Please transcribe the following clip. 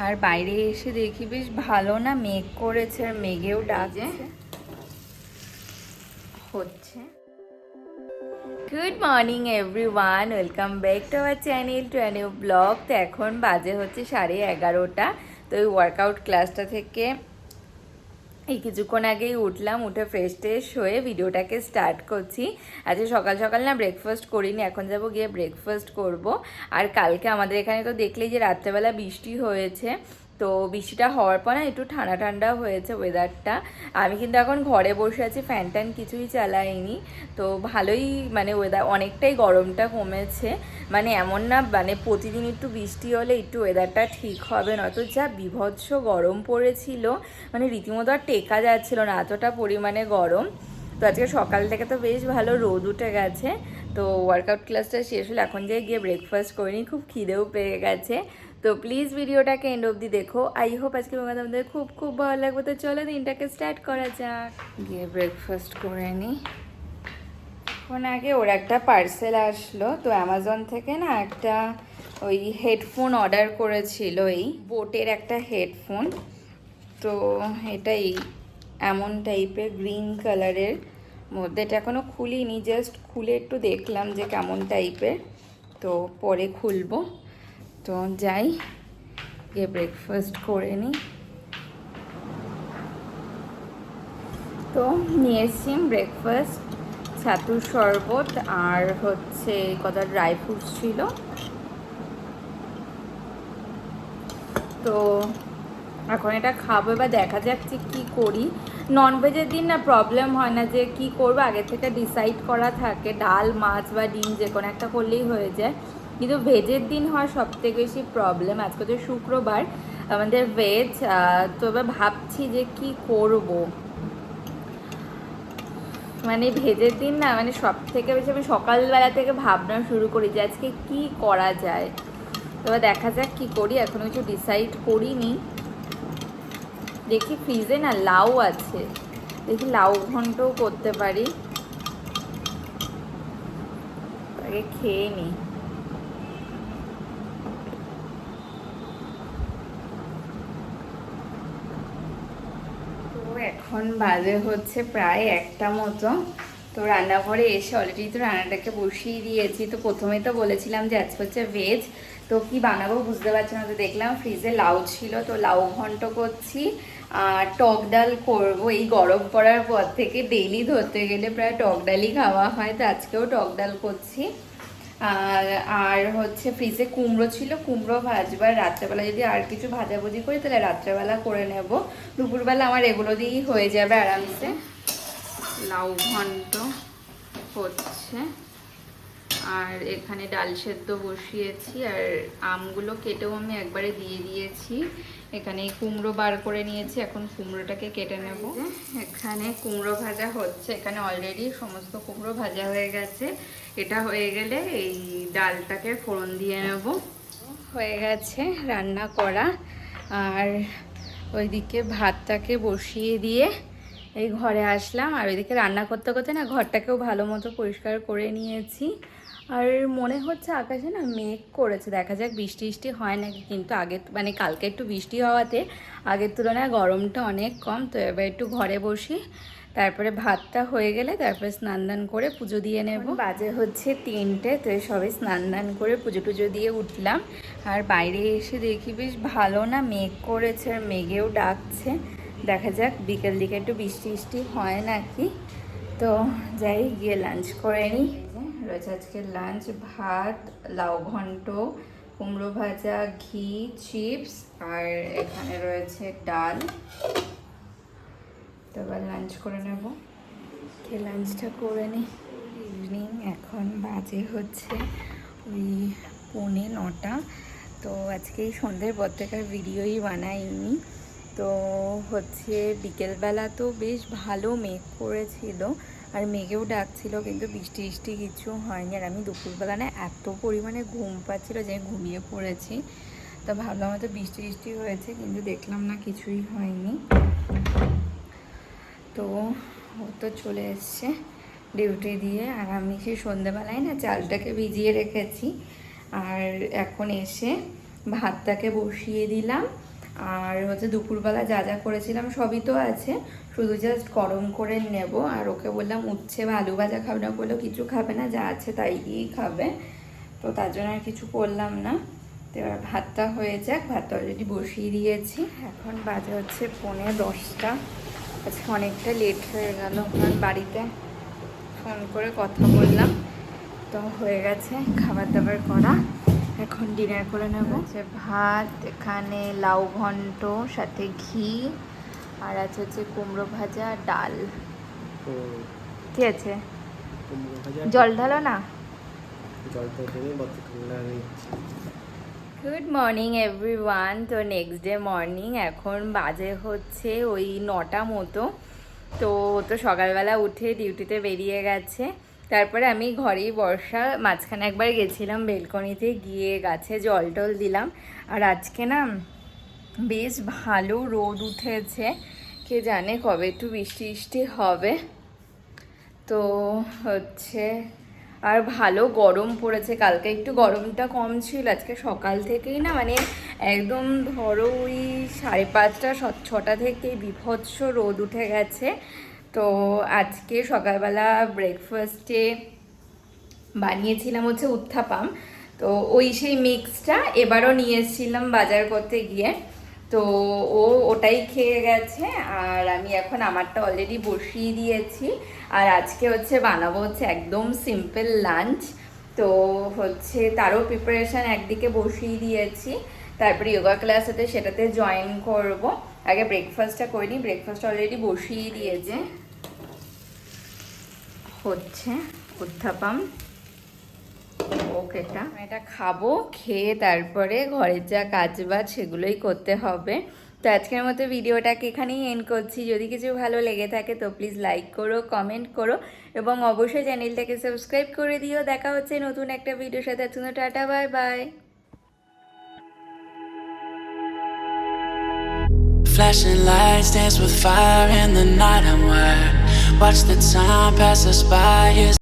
আর বাইরে এসে দেখি বেশ ভালো না মেঘ করেছে, আর মেঘেও ডাকছে হচ্ছে। Good morning everyone, welcome back to our channel to a new blog. তো এখন বাজে হচ্ছে 11:30। তো এই ওয়ার্কআউট ক্লাসটা থেকে এই কিছুক্ষণ আগেই উঠলাম, উঠে ফ্রেশ ট্রেশ হয়ে ভিডিওটাকে স্টার্ট করছি। আজকে সকাল সকাল না ব্রেকফাস্ট করিনি, এখন যাব গিয়ে ব্রেকফাস্ট করব। আর কালকে আমাদের এখানে তো দেখলেই যে রাত্রেবেলা বৃষ্টি হয়েছে, তো বৃষ্টিটা হওয়ার পর না একটু ঠান্ডা ঠান্ডা হয়েছে ওয়েদারটা। আমি কিন্তু এখন ঘরে বসে আছি, ফ্যান ট্যান কিছুই চালাইনি, তো ভালোই মানে ওয়েদার অনেকটাই গরমটা কমেছে। মানে এমন না মানে প্রতিদিন একটু বৃষ্টি হলে একটু ওয়েদারটা ঠিক হবে, নয়তো যা বীভৎস গরম পড়েছিল, মানে রীতিমতো আর টেকা যাচ্ছিল না, এতটা পরিমাণে গরম। তো আজকে সকাল থেকে তো বেশ ভালো রোদ উঠে গেছে। তো ওয়ার্কআউট ক্লাসটা শেষ হলে এখন যাই গিয়ে ব্রেকফাস্ট করিনি, খুব খিদেও পেয়ে গেছে। তো প্লিজ ভিডিওটাকে এন্ড অবধি দেখো, আই হোপ আজকে তোমাদের খুব খুব ভালো লাগবে। তো চলো দিনটাকে স্টার্ট করা যাক। গিয়ে ব্রেকফাস্ট করে নিই। এখন আগে ওর একটা পার্সেল আসলো, তো অ্যামাজন থেকে না একটা ওই হেডফোন অর্ডার করেছিল, এই বোটের একটা হেডফোন। তো এটাই এমন টাইপের গ্রিন কালারের মধ্যে, এটা এখনও খুলিনি, জাস্ট খুলে একটু দেখলাম যে কেমন টাইপের, তো পরে খুলবো। তো যাই গিয়ে ব্রেকফাস্ট করে নিই। তো নিয়ে এসছি ব্রেকফাস্ট, ছাতুর শরবত আর হচ্ছে কটা ড্রাই ফ্রুটস ছিল। তো এখন এটা খাবো, এবার দেখা যাচ্ছে কি করি। ননভেজের দিন না প্রবলেম হয় না, যে কি করবো আগে থেকে ডিসাইড করা থাকে, ডাল মাছ বা ডিম যে কোনো একটা করলেই হয়ে যায়। কিন্তু ভেজের দিন হয় সব থেকে বেশি প্রবলেম। আজকে তো শুক্রবার, আমাদের ভেজ। তো এবার ভাবছি যে কি করব, মানে ভেজের দিন না মানে সব থেকে বেশি আমি সকালবেলা থেকে ভাবনা শুরু করি যে আজকে কি করা যায়। এবার দেখা যাক কি করি, এখনো কিছু ডিসাইড করিনি। দেখি ফ্রিজে না লাউ আছে, দেখি লাউ ঘন্টও করতে পারি, আগে খেয়ে নিই। তো এখন বাজে হচ্ছে প্রায় 1টা মতো। তো রান্নাঘরে এসে অলরেডি তো রান্নাটাকে বসিয়ে দিয়েছি। তো প্রথমেই তো বলেছিলাম যে আজকে হচ্ছে ভেজ, তো কি বানাবো বুঝতে পারছি না। তো দেখলাম ফ্রিজে লাউ ছিল, তো লাউ ঘন্ট করছি আর টক ডাল করবো। এই গরম পড়ার পর থেকে ডেইলি ধরতে গেলে প্রায় টক ডালই খাওয়া হয়, তো আজকেও টক ডাল করছি। আর হচ্ছে ফ্রিজে কুমড়ো ছিল, কুমড়ো ভাজবার, রাত্রেবেলা যদি আর কিছু ভাজাভুজি করি তাহলে রাত্রেবেলা করে নেব। দুপুরবেলা আমার এগুলো দিয়েই হয়ে যাবে আরামসে। লাউ ঘন্ট হচ্ছে, আর এখানে ডাল সেদ্ধ বসিয়েছি, আর আমগুলো কেটেও আমি একবারে দিয়ে দিয়েছি। এখানে কুমড়ো বার করে নিয়েছি, এখন কুমড়োটাকে কেটে নেব। এখানে কুমড়ো ভাজা হচ্ছে, এখানে অলরেডি সমস্ত কুমড়ো ভাজা হয়ে গেছে। এটা হয়ে গেলে এই ডালটাকে ফোড়ন দিয়ে নেব। হয়ে গেছে রান্না করা, আর ওইদিকে ভাতটাকে বসিয়ে দিয়ে এই ঘরে আসলাম। আর ওইদিকে রান্না করতে করতে না ঘরটাকেও ভালো মতো পরিষ্কার করে নিয়েছি। আর মনে হচ্ছে আকাশে না মেঘ করেছে, দেখা যাক বৃষ্টি বৃষ্টি হয় নাকি। কিন্তু আগে মানে কালকে একটু বৃষ্টি হওয়াতে আগের তুলনায় গরমটা অনেক কম। তো এবার একটু ঘরে বসি, তারপরে ভাতটা হয়ে গেলে তারপরে স্নান দান করে পুজো দিয়ে নেব। বাজে হচ্ছে 3টে, তো সবাই স্নান দান করে পুজো টুজো দিয়ে উঠলাম। আর বাইরে এসে দেখি বেশ ভালো না মেঘ করেছে, আর মেঘেও ডাকছে। দেখা যাক বিকেল দিকে একটু বৃষ্টি বৃষ্টি হয় নাকি। তো যাই গিয়ে লাঞ্চ করে নিই। রয়েছে আজকে লাঞ্চ, ভাত, লাউ ঘন্ট, কুমড়ো ভাজা, ঘি, চিপস, আর এখানে রয়েছে ডাল। তো এবার লাঞ্চ করে নেব, খেয়ে লাঞ্চটা করে নিই। ইভিনিং, এখন বাজে হচ্ছে ওই 9:45। তো আজকে এই সন্ধ্যের পর থেকে আর ভিডিওই বানাইনি। তো হচ্ছে বিকেলবেলা তো বেশ ভালো মেঘ করেছিল, আর মেঘেও ডাকছিল, কিন্তু বৃষ্টি বৃষ্টি কিছু হয়নি। আর আমি দুপুরবেলা না এত পরিমাণে ঘুম পাচ্ছিল যে ঘুমিয়ে পড়েছি। তো ভাবলাম হয়তো বৃষ্টি বৃষ্টি হয়েছে, কিন্তু দেখলাম না কিছুই হয়নি। তো ও তো চলে এসছে ডিউটি দিয়ে, আর আমি সেই সন্ধ্যেবেলায় না চালটাকে ভিজিয়ে রেখেছি। আর এখন এসে ভাতটাকে বসিয়ে দিলাম। আর হচ্ছে দুপুরবেলা যা যা করেছিলাম সবই তো আছে, শুধু জাস্ট গরম করে নেব। আর ওকে বললাম উচ্ছে বা আলু ভাজা খাবে না, বললো কিছু খাবে না, যা আছে তাই দিয়েই খাবে। তো তার জন্য আর কিছু করলাম না। তো এবার ভাতটা হয়ে যাক, ভাতটা অলরেডি বসিয়ে দিয়েছি। এখন বাজে হচ্ছে 9:45। আজকে অনেকটা লেট হয়ে গেল, কারণ বাড়িতে ফোন করে কথা বললাম, তো হয়ে গেছে খাবার দাবার করা। এখন ডিনার করে নেব। হচ্ছে ভাত, এখানে লাউ ঘন্ট সাথে ঘি, আর আছে হচ্ছে কুমড়ো ভাজা, ডাল। কি আছে? জল ঢালো না। Good morning everyone. তো নেক্সট ডে মর্নিং, এখন বাজে হচ্ছে ওই 9টা মতো। তো সকালবেলা উঠে ডিউটিতে বেরিয়ে গেছে। তারপরে আমি ঘরেই বর্ষা, মাঝখানে একবার গেছিলাম বেলকনিতে, গিয়ে গাছে জল টল দিলাম। আর আজকে না বেশ ভালো রোদ উঠেছে, কে জানে কবে একটু বৃষ্টি বৃষ্টি হবে। তো হচ্ছে আর ভালো গরম পড়েছে, কালকে একটু গরমটা কম ছিল, আজকে সকাল থেকেই না মানে একদম ধরো ওই 5:30 6টা থেকে বিভৎস রোদ উঠে গেছে। তো আজকে সকালবেলা ব্রেকফাস্টে বানিয়েছিলাম হচ্ছে উত্থাপাম। তো ওই সেই মিক্সটা এবারও নিয়ে এসেছিলাম বাজার করতে গিয়ে, তো ওটাই খেয়ে গেছে। আর আমি এখন আমারটা অলরেডি বসিয়ে দিয়েছি। আর আজকে হচ্ছে বানাবো হচ্ছে একদম সিম্পল লাঞ্চ। তো হচ্ছে তারও প্রিপারেশান একদিকে বসিয়ে দিয়েছি, তারপরে যোগা ক্লাস হতে সেটাতে জয়েন করব। আগে ব্রেকফাস্টটা করিনি, ব্রেকফাস্ট অলরেডি বসিয়ে দিয়েছে। হচ্ছে উত্থাপাম, ওকেটা এটা খাবো, খেয়ে তারপরে ঘরের যা কাজ বাজ সেগুলোই করতে হবে। তো আজকের মতো ভিডিওটাকে এখানেই এন্ড করছি। যদি কিছু ভালো লেগে থাকে তো প্লিজ লাইক করো, কমেন্ট করো, এবং অবশ্যই চ্যানেলটাকে সাবস্ক্রাইব করে দিও। দেখা হচ্ছে নতুন একটা ভিডিওর সাথে। Tata, bye bye. Flashing lights dance with fire in the night. I'm wired. Watch the time pass us by.